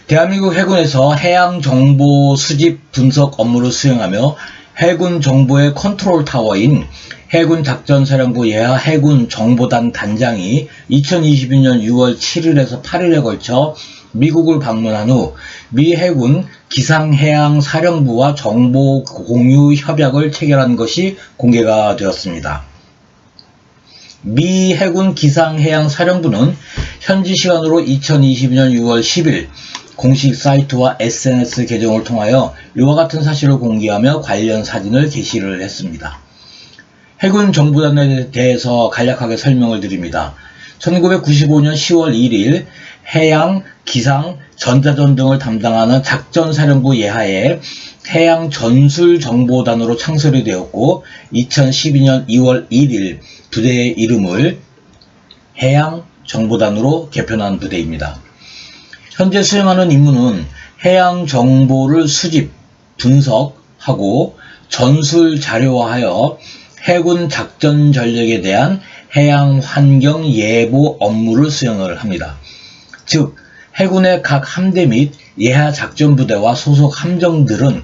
대한민국 해군에서 해양 정보 수집 분석 업무를 수행하며 해군 정보의 컨트롤 타워인 해군작전사령부 예하 해군 정보단 단장이 2022년 6월 7일에서 8일에 걸쳐 미국을 방문한 후 미 해군 기상해양사령부와 정보 공유 협약을 체결한 것이 공개가 되었습니다. 미 해군 기상해양사령부는 현지 시간으로 2022년 6월 10일 공식 사이트와 SNS 계정을 통하여 이와 같은 사실을 공개하며 관련 사진을 게시를 했습니다. 해군 정보단에 대해서 간략하게 설명을 드립니다. 1995년 10월 1일 해양, 기상, 전자전 등을 담당하는 작전사령부 예하의 해양전술정보단으로 창설이 되었고 2012년 2월 1일 부대의 이름을 해양정보단으로 개편한 부대입니다. 현재 수행하는 임무는 해양 정보를 수집, 분석하고 전술 자료화하여 해군 작전 전력에 대한 해양 환경 예보 업무를 수행을 합니다. 즉, 해군의 각 함대 및 예하 작전부대와 소속 함정들은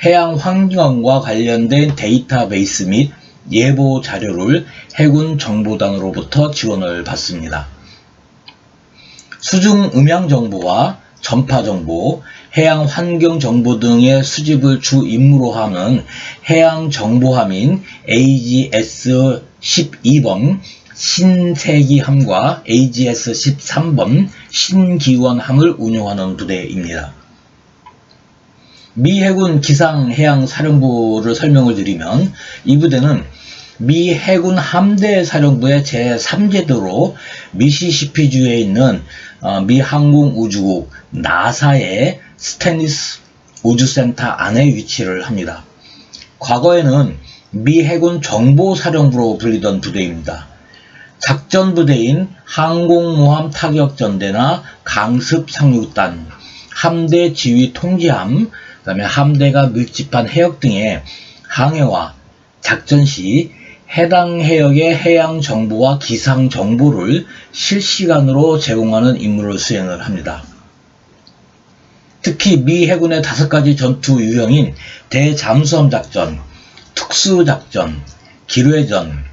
해양 환경과 관련된 데이터베이스 및 예보 자료를 해군 정보단으로부터 지원을 받습니다. 수중 음향 정보와 전파 정보, 해양 환경 정보 등의 수집을 주 임무로 하는 해양 정보함인 AGS 12번 신세기함과 AGS 13번 신기원함을 운용하는 부대입니다. 미 해군 기상해양사령부를 설명을 드리면 이 부대는 미 해군 함대사령부의 제3제도로 미시시피주에 있는 미 항공우주국 나사의 스테니스 우주센터 안에 위치를 합니다. 과거에는 미 해군 정보사령부로 불리던 부대입니다. 작전부대인 항공모함 타격전대나 강습상륙단, 함대 지휘 통제함, 그다음에 함대가 밀집한 해역 등의 항해와 작전 시 해당 해역의 해양 정보와 기상 정보를 실시간으로 제공하는 임무를 수행을 합니다. 특히 미 해군의 5가지 전투 유형인 대잠수함 작전, 특수작전, 기뢰전,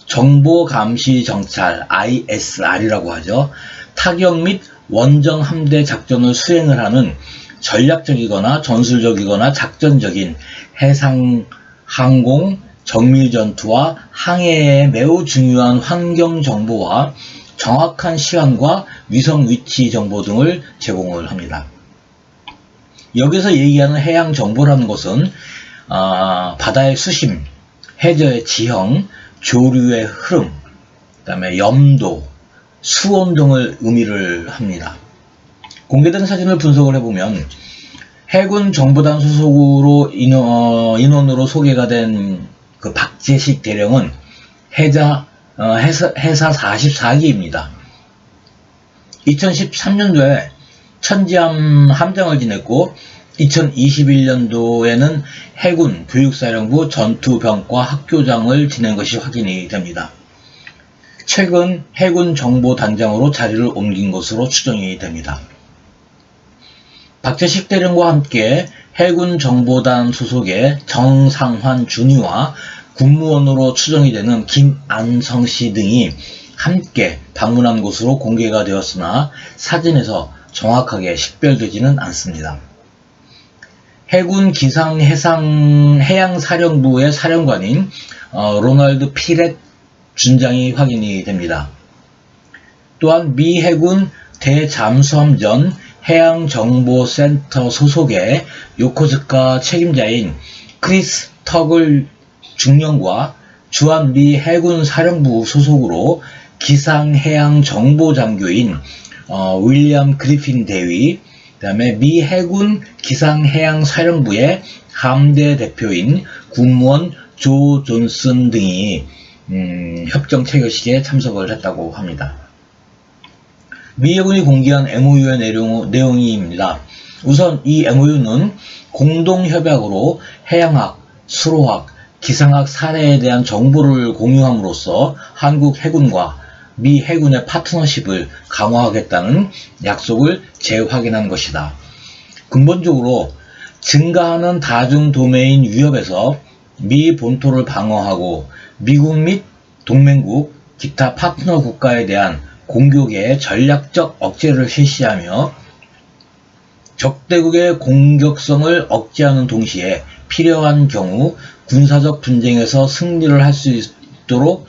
정보감시 정찰 ISR이라고 하죠. 타격 및 원정 함대 작전을 수행을 하는 전략적이거나 전술적이거나 작전적인 해상, 항공, 정밀 전투와 항해에 매우 중요한 환경 정보와 정확한 시간과 위성 위치 정보 등을 제공을 합니다. 여기서 얘기하는 해양 정보라는 것은 바다의 수심, 해저의 지형, 조류의 흐름, 그 다음에 염도, 수온 등을 의미를 합니다. 공개된 사진을 분석을 해보면 해군 정보단 소속으로 인원으로 소개가 된 그 박재식 대령은 해사 44기입니다. 2013년도에 천지함 함장을 지냈고 2021년도에는 해군 교육사령부 전투병과 학교장을 지낸 것이 확인이 됩니다. 최근 해군 정보단장으로 자리를 옮긴 것으로 추정이 됩니다. 박재식 대령과 함께 해군 정보단 소속의 정상환 준이와 군무원으로 추정이 되는 김안성 씨 등이 함께 방문한 것으로 공개가 되었으나 사진에서 정확하게 식별되지는 않습니다. 해군 기상해양사령부의 사령관인 로널드 피렛 준장이 확인이 됩니다. 또한 미 해군 대잠수함전 해양정보센터 소속의 요코즈카 책임자인 크리스 터글 중령과 주한 미 해군 사령부 소속으로 기상해양정보장교인 윌리엄 그리핀 대위, 그 다음에 미 해군 기상해양사령부의 함대 대표인 군무원 조 존슨 등이 협정 체결식에 참석을 했다고 합니다. 미 해군이 공개한 MOU의 내용입니다. 우선 이 MOU는 공동협약으로 해양학, 수로학, 기상학 사례에 대한 정보를 공유함으로써 한국 해군과 미 해군의 파트너십을 강화하겠다는 약속을 재확인한 것이다. 근본적으로 증가하는 다중 도메인 위협에서 미 본토를 방어하고 미국 및 동맹국, 기타 파트너 국가에 대한 공격의 전략적 억제를 실시하며 적대국의 공격성을 억제하는 동시에 필요한 경우 군사적 분쟁에서 승리를 할 수 있도록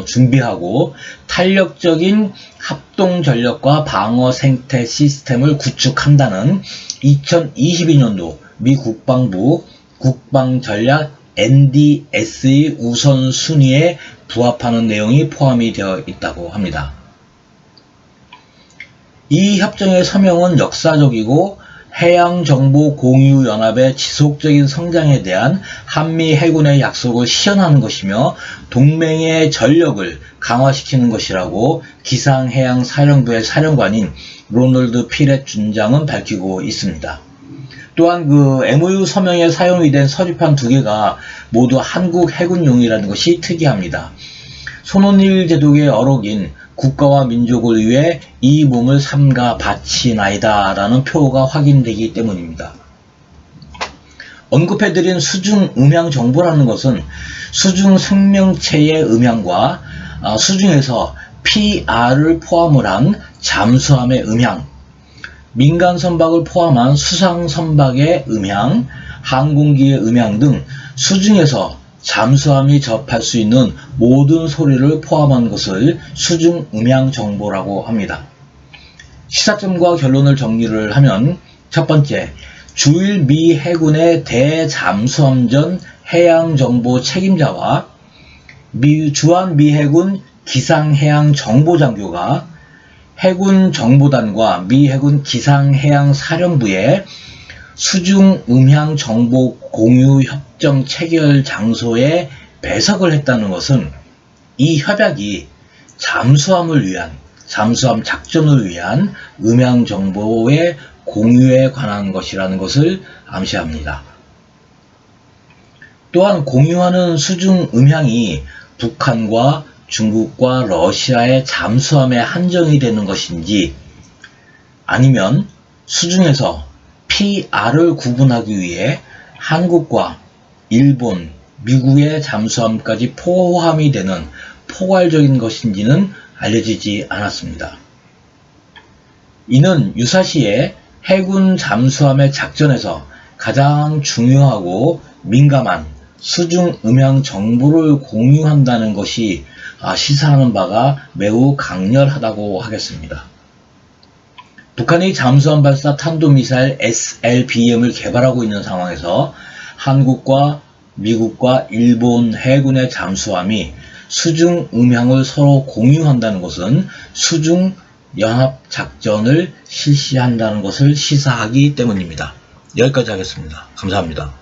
준비하고 탄력적인 합동 전력과 방어 생태 시스템을 구축한다는 2022년도 미 국방부 국방전략 NDS의 우선순위에 부합하는 내용이 포함이 되어 있다고 합니다. 이 협정의 서명은 역사적이고 해양정보공유연합의 지속적인 성장에 대한 한미 해군의 약속을 실현하는 것이며 동맹의 전력을 강화시키는 것이라고 기상해양사령부의 사령관인 로널드 피렛 준장은 밝히고 있습니다. 또한 그 MOU 서명에 사용이 된 서류판 2개가 모두 한국 해군용이라는 것이 특이합니다. 손원일 제독의 어록인 국가와 민족을 위해 이 몸을 삼가 바치나이다 라는 표어가 확인되기 때문입니다. 언급해드린 수중 음향 정보라는 것은 수중 생명체의 음향과 수중에서 PR을 포함을 한 잠수함의 음향, 민간 선박을 포함한 수상 선박의 음향, 항공기의 음향 등 수중에서 잠수함이 접할 수 있는 모든 소리를 포함한 것을 수중 음향 정보라고 합니다. 시사점과 결론을 정리를 하면 첫 번째, 주일 미 해군의 대잠수함전 해양정보 책임자와 주한 미 해군 기상해양정보장교가 해군 정보단과 미 해군 기상해양사령부의 수중 음향 정보 공유 협정 체결 장소에 배석을 했다는 것은 이 협약이 잠수함 작전을 위한 음향 정보의 공유에 관한 것이라는 것을 암시합니다. 또한 공유하는 수중 음향이 북한과 중국과 러시아의 잠수함에 한정이 되는 것인지 아니면 수중에서 PR을 구분하기 위해 한국과 일본, 미국의 잠수함까지 포함이 되는 포괄적인 것인지는 알려지지 않았습니다. 이는 유사시에 해군 잠수함의 작전에서 가장 중요하고 민감한 수중 음향 정보를 공유한다는 것이 시사하는 바가 매우 강렬하다고 하겠습니다. 북한이 잠수함 발사 탄도미사일 SLBM을 개발하고 있는 상황에서 한국과 미국과 일본 해군의 잠수함이 수중 음향을 서로 공유한다는 것은 수중 연합작전을 실시한다는 것을 시사하기 때문입니다. 여기까지 하겠습니다. 감사합니다.